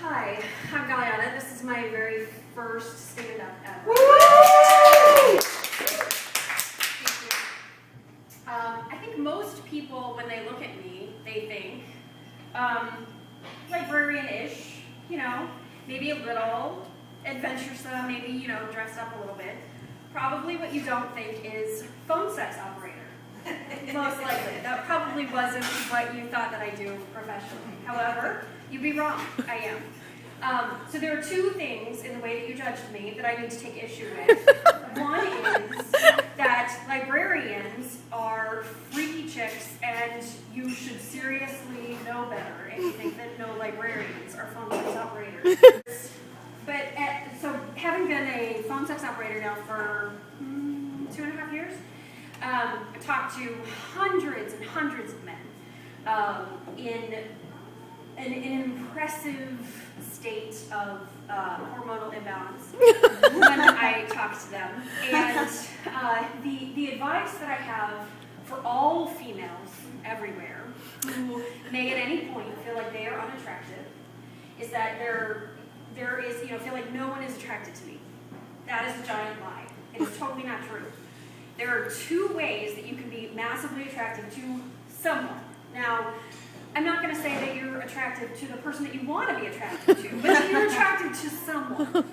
Hi, I'm Galiana. This is my very first stand-up ever. Thank you. I think most people, when they look at me, they think librarian-ish, maybe a little adventuresome, maybe, dressed up a little bit. Probably what you don't think is phone sex operator. Most likely. That probably wasn't what you thought that I do professionally. However, you'd be wrong. I am. So there are two things in the way that you judged me that I need to take issue with. One is that librarians are freaky chicks and you should seriously know better if you think that no librarians are phone sex operators. So having been a phone sex operator now for 2.5 years, I talked to hundreds and hundreds of men in an impressive state of hormonal imbalance when I talk to them. And the advice that I have for all females everywhere who may at any point feel like they are unattractive is that there is, feel like no one is attracted to me. That is a giant lie. It is totally not true. There are two ways that you can be massively attractive to someone. Now, I'm not going to say that you're attractive to the person that you want to be attracted to, but that you're attracted to someone.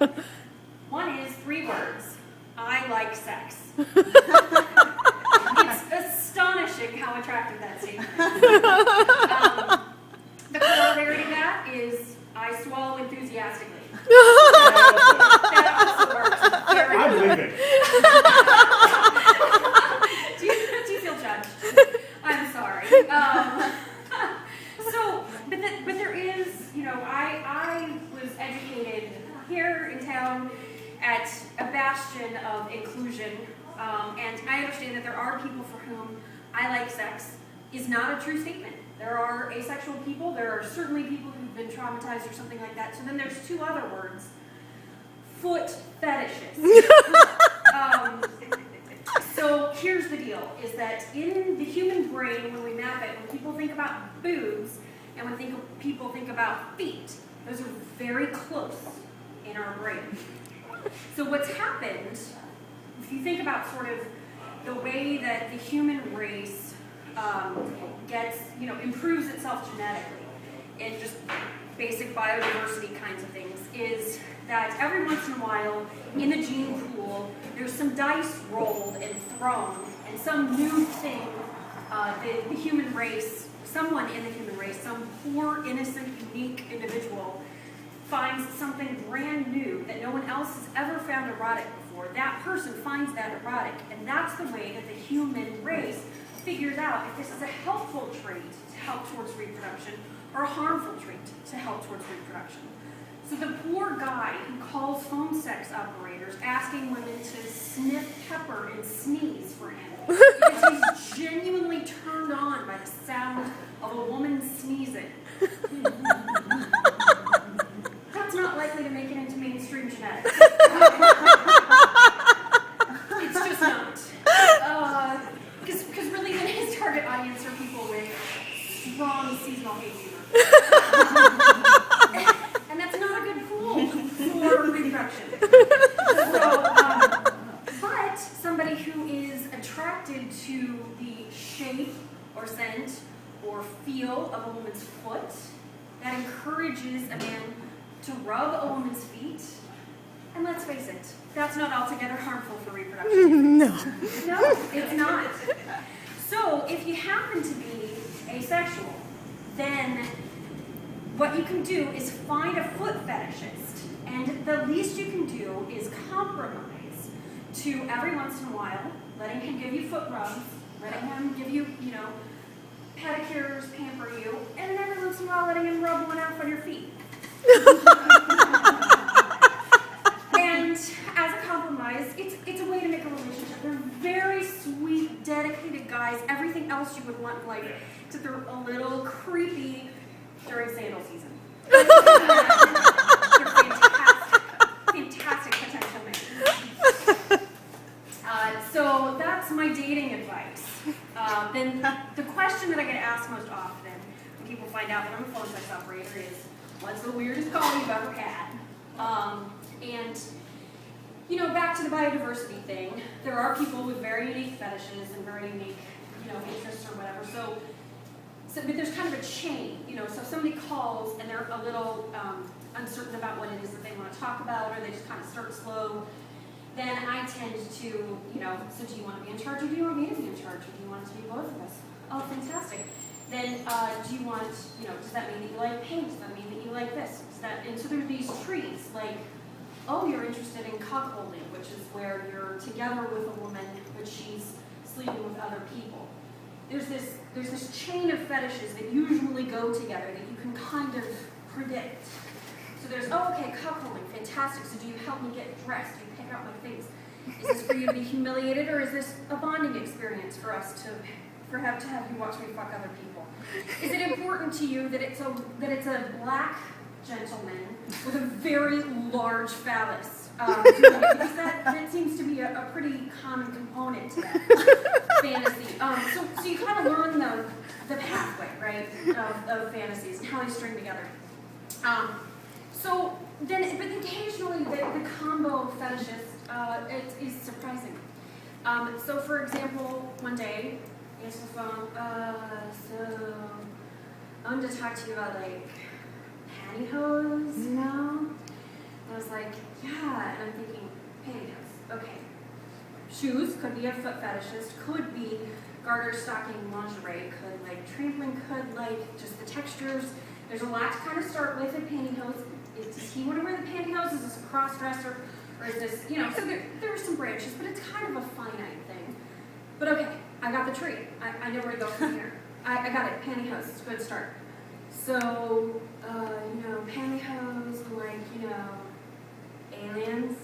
One is 3 words. I like sex. It's astonishing how attractive that statement is. The corollary to that is I swallow enthusiastically. That also works. I'm leaving. Do you feel judged? I'm sorry. But there is, I was educated here in town at a bastion of inclusion, and I understand that there are people for whom I like sex is not a true statement. There are asexual people, there are certainly people who've been traumatized or something like that, so then there's 2 other words. Foot fetishes. So here's the deal, is that in the human brain, when we map it, when people think about boobs, and when people think about feet, those are very close in our brain. So what's happened, if you think about sort of the way that the human race improves itself genetically, in just basic biodiversity kinds of things, is that every once in a while, in the gene pool, there's some dice rolled and thrown, and some new thing, the human race, someone in the human race, some poor, innocent, unique individual, finds something brand new that no one else has ever found erotic before. That person finds that erotic, and that's the way that the human race figures out if this is a helpful trait to help towards reproduction or a harmful trait to help towards reproduction. So the poor guy who calls phone sex operators asking women to sniff pepper and sneeze for him because he's genuinely turned on by the sound of a woman sneezing. That's not likely to make it into mainstream genetics. It's just not. Because really then his target audience are people with strong seasonal hay fever. And that's not a good pool for reproduction. But somebody who is attracted to the shape or scent or feel of a woman's foot, that encourages a man to rub a woman's feet. And let's face it, that's not altogether harmful for reproduction. No. No, it's not. So if you happen to be asexual, then what you can do is find a foot fetishist, and the least you can do is compromise to every once in a while, letting him give you foot rubs, letting him give you, pedicures, pamper you, and then every once in a while letting him rub one off on your feet. And as a compromise, it's a way to make a relationship. They're very sweet, dedicated guys, everything else you would want in life, except they're a little creepy during sandal season. They're fantastic potential mates. So that's my dating advice. Then the question that I get asked most often when people find out that I'm a phone sex operator is, What's the weirdest call you've ever had? And, you know, back to the biodiversity thing, there are people with very unique fetishes and very unique, you know, interests or whatever. So but there's kind of a chain, you know, so if somebody calls and they're a little uncertain about what it is that they want to talk about, or they just kind of start slow, then I tend to, you know, so do you want to be in charge, or do you want me to be in charge, or do you want it to be both of us? Oh, fantastic. Then do you want, you know, does that mean that you like paint? Does that mean that you like this? Does that, and so there are these trees, like, oh, you're interested in cuckolding, which is where you're together with a woman, but she's sleeping with other people. There's this chain of fetishes that usually go together that you can kind of predict. So there's, oh, okay, cuckolding, fantastic. So do you help me get dressed? Do you pick out my things? Is this for you to be humiliated, or is this a bonding experience for us to have you watch me fuck other people? Is it important to you that it's a black gentleman with a very large phallus? Because that seems to be a pretty common component to that fantasy. So you kind of learn the pathway, right, of fantasies and how they string together. But occasionally the combo of fetishes it is surprising. So for example, one day, I answered the phone. So I wanted to talk to you about like pantyhose, you know? And I was like, yeah, and I'm thinking, pantyhose, okay. Shoes, could be a foot fetishist, could be garter, stocking, lingerie, could like trampling, could like just the textures. There's a lot to kind of start with in pantyhose. Does he want to wear the pantyhose? Is this a cross-dresser? Or is this, you know, so there are some branches, but it's kind of a finite thing. But okay, I got the tree. I know where to go from here. I got it, pantyhose, it's a good start. So, you know, pantyhose, like, you know, aliens,